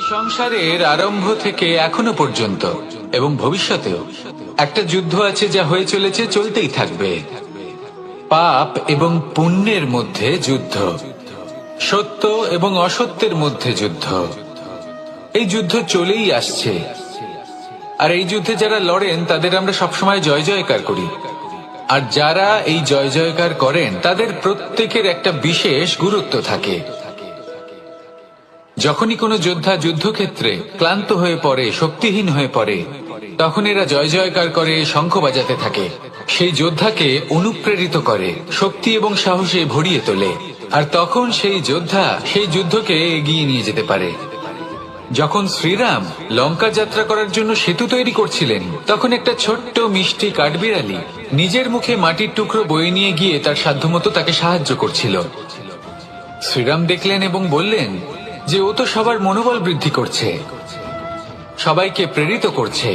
সংসারের আরম্ভ থেকে এখনো পর্যন্ত এবং ভবিষ্যতেও একটা যুদ্ধ আছে যা হয়ে চলেছে, চলতেই থাকবে। পাপ এবং পুণ্যের মধ্যে যুদ্ধ, সত্য এবং অসত্যের মধ্যে যুদ্ধ। এই যুদ্ধ চলেই আসছে, আর এই যুদ্ধে যারা লড়েন তাদের আমরা সবসময় জয় জয়কার করি। আর যারা এই জয় জয়কার করেন তাদের প্রত্যেকের একটা বিশেষ গুরুত্ব থাকে। যখনই কোনো যোদ্ধা যুদ্ধক্ষেত্রে ক্লান্ত হয়ে পড়ে, শক্তিহীন হয়ে পড়ে, তখন এরা জয় জয়কার করে, শঙ্খ বাজাতে থাকে, সেই যোদ্ধাকে অনুপ্রেরিত করে, শক্তি এবং সাহসে ভরিয়ে তোলে। আর তখন সেই যোদ্ধা সেই যুদ্ধকে এগিয়ে নিয়ে যেতে পারে। যখন শ্রীরাম লঙ্কা যাত্রা করার জন্য সেতু তৈরি করছিলেন, তখন একটা ছোট্ট মিষ্টি কাঠবিড়ালি নিজের মুখে মাটির টুকরো বয়ে নিয়ে গিয়ে তার সাধ্যমতো তাকে সাহায্য করছিল। শ্রীরাম দেখলেন এবং বললেন যে ও তো সবার মনোবল বৃদ্ধি করছে, সবাইকে প্রেরিত করছে।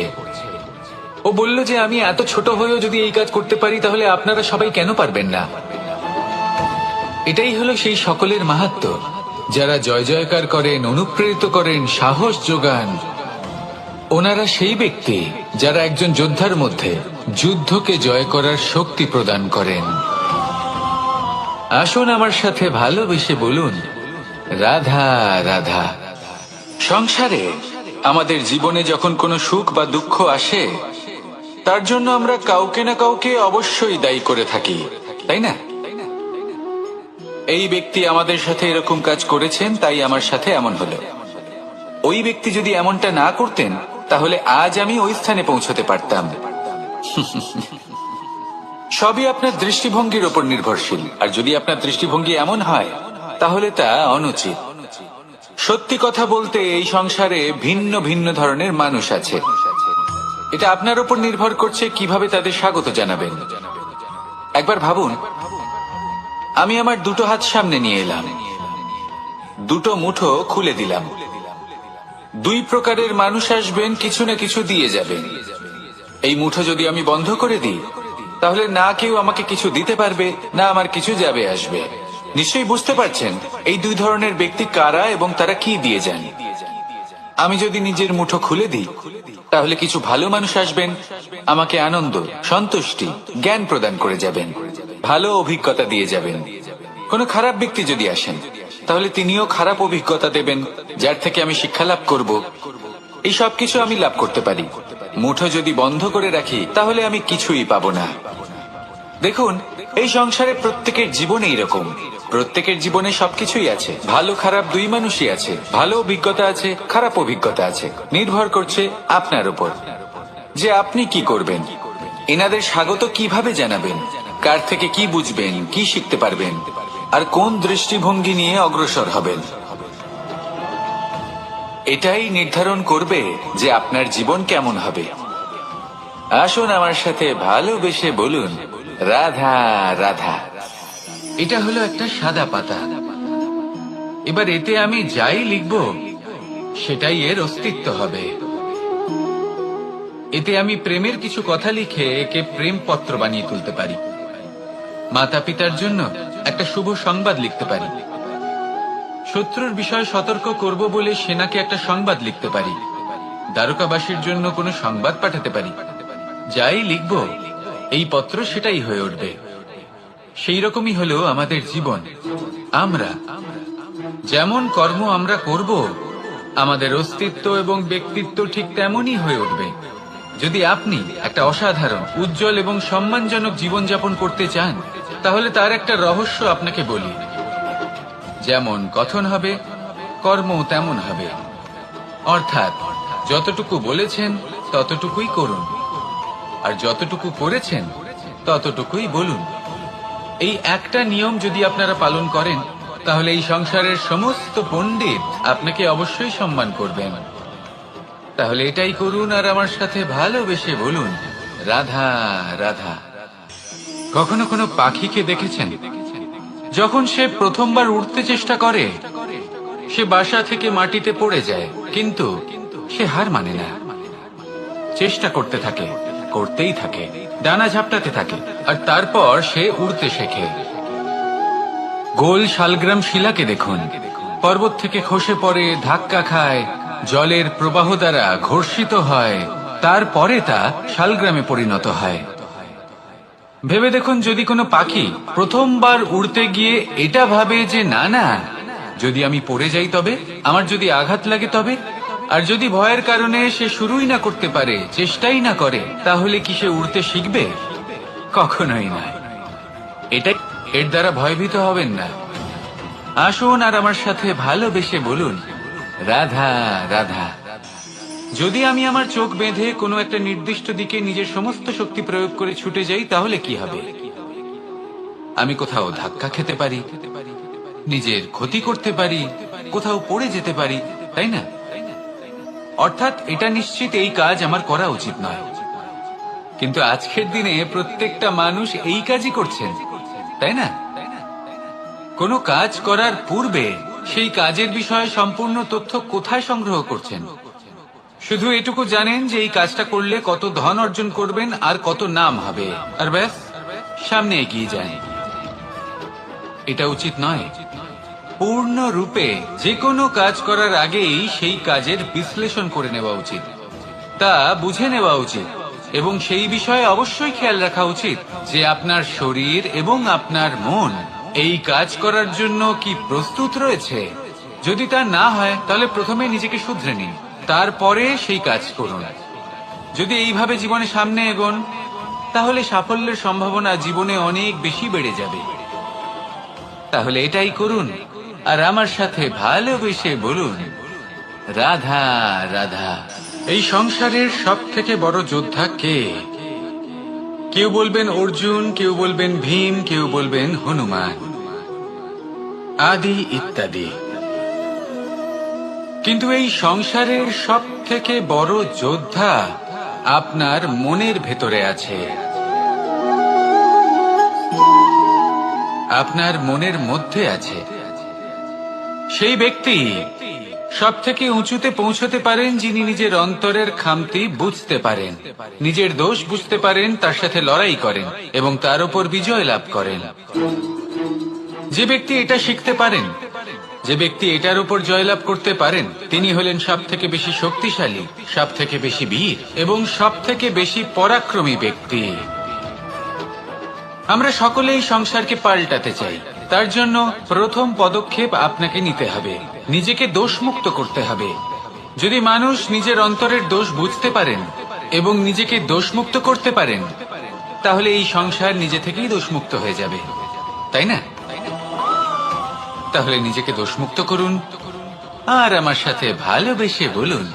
ও বলল যে আমি এত ছোট হয়েও যদি এই কাজ করতে পারি, তাহলে আপনারা সবাই কেন পারবেন না? এটাই হলো সেই সকলের মাহাত্ম্য, যারা জয় জয়কার করেন, অনুপ্রেরিত করেন, সাহস যোগান। ওনারা সেই ব্যক্তি যারা একজন যোদ্ধার মধ্যে যুদ্ধকে জয় করার শক্তি প্রদান করেন। আসুন আমার সাথে ভালোবেসে বলুন, রাধা রাধা। সংসারে আমাদের জীবনে যখন কোনো সুখ বা দুঃখ আসে, তার জন্য আমরা কাউকে না কাউকে অবশ্যই দায়ী করে থাকি, তাই না? এই ব্যক্তি আমাদের সাথে এরকম কাজ করেছেন, তাই আমার সাথে এমন হলো। ওই ব্যক্তি যদি এমনটা না করতেন, তাহলে আজ আমি ওই স্থানে পৌঁছতে পারতাম। সবই আপনার দৃষ্টিভঙ্গির উপর নির্ভরশীল, আর যদি আপনার দৃষ্টিভঙ্গি এমন হয়, তাহলে তা অনুচিত। সত্যি কথা বলতে এই সংসারে ভিন্ন ভিন্ন ধরনের মানুষ আছে। এটা আপনার উপর নির্ভর করছে কিভাবে তাদের স্বাগত জানাবেন। একবার ভাবুন, আমি আমার দুটো হাত সামনে নিয়ে এলাম, দুটো মুঠো খুলে দিলাম। দুই প্রকারের মানুষ আসবেন, কিছু না কিছু দিয়ে যাবেন। এই মুঠো যদি আমি বন্ধ করে দিই, তাহলে না কেউ আমাকে কিছু দিতে পারবে, না আমার কিছু যাবে আসবে। নিশ্চয়ই বুঝতে পারছেন এই দুই ধরনের ব্যক্তি কারা এবং তারা কি দিয়ে যান। আমি যদি নিজের মুঠো খুলে দিই, তাহলে কিছু ভালো মানুষ আসবেন, আমাকে আনন্দ, সন্তুষ্টি, জ্ঞান প্রদান করে যাবেন, ভালো অভিজ্ঞতা দিয়ে যাবেন। কোনো খারাপ ব্যক্তি যদি আসেন, তাহলে তিনিও খারাপ অভিজ্ঞতা দেবেন, যার থেকে আমি শিক্ষা লাভ করব। এই সব কিছু আমি লাভ করতে পারি। মুঠো যদি বন্ধ করে রাখি, তাহলে আমি কিছুই পাবো না। দেখুন, এই সংসারে প্রত্যেকের জীবনে এইরকম। প্রত্যেকের জীবনে সবকিছুই আছে, ভালো খারাপ দুই মানুষই আছে। ভালো অভিজ্ঞতা আছে, খারাপ অভিজ্ঞতা আছে। নির্ভর করছে আপনার উপর যে আপনি কি করবেন, এনাদের স্বাগত কিভাবে জানাবেন, কার থেকে কি বুঝবেন, কি শিখতে পারবেন, আর কোন দৃষ্টিভঙ্গি নিয়ে অগ্রসর হবেন। এটাই নির্ধারণ করবে যে আপনার জীবন কেমন হবে। আসুন আমার সাথে ভালোবেসে বলুন, রাধা রাধা। এটা হলো একটা সাদা পাতা। এবার এতে আমি যাই লিখব, সেটাই এর অস্তিত্ব হবে। এতে আমি প্রেমের কিছু কথা লিখে একে প্রেম পত্র বানিয়ে তুলতে পারি। মাতা পিতার জন্য একটা শুভ সংবাদ লিখতে পারি। শত্রুর বিষয়ে সতর্ক করব বলে সেনাকে একটা সংবাদ লিখতে পারি। দ্বারকাবাসীর জন্য কোনো সংবাদ পাঠাতে পারি। যাই লিখব, এই পত্র সেটাই হয়ে উঠবে। সেই রকমই হলো আমাদের জীবন। আমরা যেমন কর্ম আমরা করব, আমাদের অস্তিত্ব এবং ব্যক্তিত্ব ঠিক তেমনই হয়ে উঠবে। যদি আপনি একটা অসাধারণ, উজ্জ্বল এবং সম্মানজনক জীবনযাপন করতে চান, তাহলে তার একটা রহস্য আপনাকে বলি। যেমন কথন হবে, কর্ম তেমন হবে। অর্থাৎ যতটুকু বলেছেন ততটুকুই করুন, আর যতটুকু করেছেন ততটুকুই বলুন। এই একটা নিয়ম যদি আপনারা পালন করেন, তাহলে এই সংসারের সমস্ত পণ্ডিত আপনাকে অবশ্যই সম্মান করবেন। তাহলে এটাই করুন, আর আমার সাথে ভালোবেসে বলুন, রাধা রাধা। কখনো কোনো পাখিকে দেখেছেন? যখন সে প্রথমবার উঠতে চেষ্টা করে, সে বাসা থেকে মাটিতে পড়ে যায়, কিন্তু সে হার মানে না। চেষ্টা করতে থাকে, করতেই থাকে, ডানা ঝাপটাতে থাকে, আর তারপর সে উড়তে শেখে। গোল শালগ্রাম শিলাকে দেখুন, পর্বত থেকে খসে পড়ে, ধাক্কা খায়, জলের প্রবাহ দ্বারা ঘর্ষিত হয়, তারপরে তা শালগ্রামে পরিণত হয়। ভেবে দেখুন, যদি কোনো পাখি প্রথমবার উড়তে গিয়ে এটা ভাবে যে না না, যদি আমি পড়ে যাই তবে, আমার যদি আঘাত লাগে তবে, আর যদি ভয়ের কারণে সে শুরুই না করতে পারে, চেষ্টাই না করে, তাহলে কি সে উড়তে শিখবে? কখনোই না। এর দ্বারা ভয়ভীত হবেন না। আসুন আর আমার সাথে ভালোবেসে বলুন, রাধা রাধা। যদি আমি আমার চোখ বেঁধে কোনো একটা নির্দিষ্ট দিকে নিজের সমস্ত শক্তি প্রয়োগ করে ছুটে যাই, তাহলে কি হবে? আমি কোথাও ধাক্কা খেতে পারি, নিজের ক্ষতি করতে পারি, কোথাও পড়ে যেতে পারি, তাই না? অর্থাৎ এটা নিশ্চিত এই কাজ আমার করা উচিত নয়। কিন্তু আজকের দিনে প্রত্যেকটা মানুষ এই কাজই করছেন, তাই না? কোনো কাজ করার পূর্বে সেই কাজের বিষয়ে সম্পূর্ণ তথ্য কোথায় সংগ্রহ করছেন? শুধু এটুকু জানেন যে এই কাজটা করলে কত ধন অর্জন করবেন আর কত নাম হবে, আর ব্যাস সামনে এগিয়ে যান। এটা উচিত নয়। পূর্ণরূপে যে কোনো কাজ করার আগেই সেই কাজের বিশ্লেষণ করে নেওয়া উচিত, তা বুঝে নেওয়া উচিত, এবং সেই বিষয়ে অবশ্যই খেয়াল রাখা উচিত যে আপনার শরীর এবং আপনার মন এই কাজ করার জন্য কি প্রস্তুত রয়েছে। যদি তা না হয়, তাহলে প্রথমে নিজেকে শুধরে নিন, তারপরে সেই কাজ করুন। যদি এইভাবে জীবনে সামনে এগোন, তাহলে সাফল্যের সম্ভাবনা জীবনে অনেক বেশি বেড়ে যাবে। তাহলে এটাই করুন, আর আমার সাথে ভালোবেসে বলুন, রাধা রাধা। এই সংসারের সব থেকে বড় যোদ্ধা কে? কেউ বলবেন অর্জুন, কেউ বলবেন ভীম, কেউ বলবেন হনুমান, আদি ইত্যাদি। কিন্তু এই সংসারের সব থেকে বড় যোদ্ধা আপনার মনের ভেতরে আছে, আপনার মনের মধ্যে আছে। সেই ব্যক্তি সব থেকে উঁচুতে পৌঁছতে পারেন যিনি নিজের অন্তরের খামতি বুঝতে পারেন, নিজের দোষ বুঝতে পারেন, তার সাথে লড়াই করেন এবং তার উপর বিজয় লাভ করেন। যে ব্যক্তি এটা শিখতে পারেন, যে ব্যক্তি এটার উপর জয়লাভ করতে পারেন, তিনি হলেন সব থেকে বেশি শক্তিশালী, সব থেকে বেশি বীর এবং সব থেকে বেশি পরাক্রমী ব্যক্তি। আমরা সকলেই সংসারকে পাল্টাতে চাই। তার জন্য প্রথম পদক্ষেপ আপনাকে নিতে হবে, নিজেকে দোষমুক্ত করতে হবে। যদি মানুষ নিজের অন্তরের দোষ বুঝতে পারেন এবং নিজেকে দোষমুক্ত করতে পারেন, তাহলে এই সংসার নিজে থেকেই দোষমুক্ত হয়ে যাবে, তাই না? তাহলে নিজেকে দোষমুক্ত করুন আর আমার সাথে ভালোবেসে বলুন,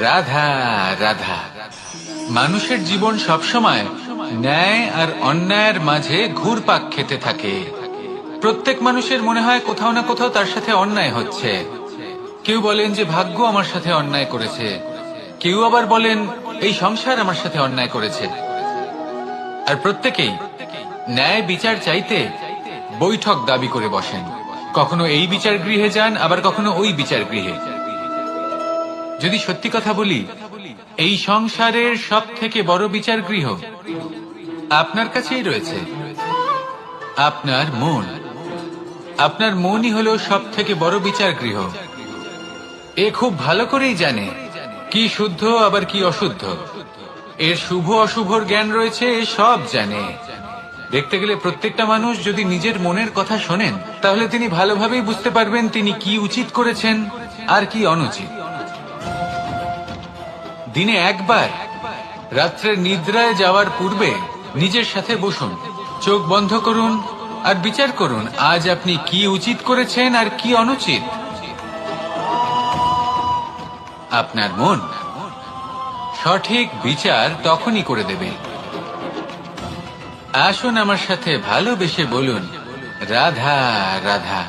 রাধা রাধা। মানুষের জীবন সবসময় ন্যায় আর অন্যায়ের মাঝে ঘুরপাক খেতে থাকে। প্রত্যেক মানুষের মনে হয় কোথাও না কোথাও তার সাথে অন্যায় হচ্ছে। কেউ বলেন যে ভাগ্য আমার সাথে অন্যায় করেছে, কেউ আবার বলেন এই সংসার আমার সাথে অন্যায় করেছে। আর প্রত্যেকেই ন্যায় বিচার চাইতে বৈঠক দাবি করে বসেন। কখনো এই বিচার গৃহে যান, আবার কখনো ওই বিচার গৃহে। যদি সত্যি কথা বলি, এই সংসারের সব থেকে বড় বিচার গৃহ আপনার কাছেই রয়েছে, আপনার মন। আপনার মনই হলো সব থেকে বড় বিচার গৃহ। এ খুব ভালো করেই জানে কি শুদ্ধ আবার কি অশুদ্ধ, এর শুভ অশুভর জ্ঞান রয়েছে, এ সব জানে। দেখতে গেলে প্রত্যেকটা মানুষ যদি নিজের মনের কথা শোনেন, তাহলে তিনি ভালোভাবেই বুঝতে পারবেন তিনি কি উচিত করেছেন আর কি অনুচিত। দিনে একবার রাত্রে নিদ্রায় যাওয়ার পূর্বে নিজের সাথে বসুন, চোখ বন্ধ করুন আর বিচার করুন আজ আপনি কি উচিত করেছেন আর কি অনুচিত। আপনার মন সঠিক বিচার তখনই করে দেবে। আসুন আমার সাথে ভালোবেসে বলুন, রাধা রাধা।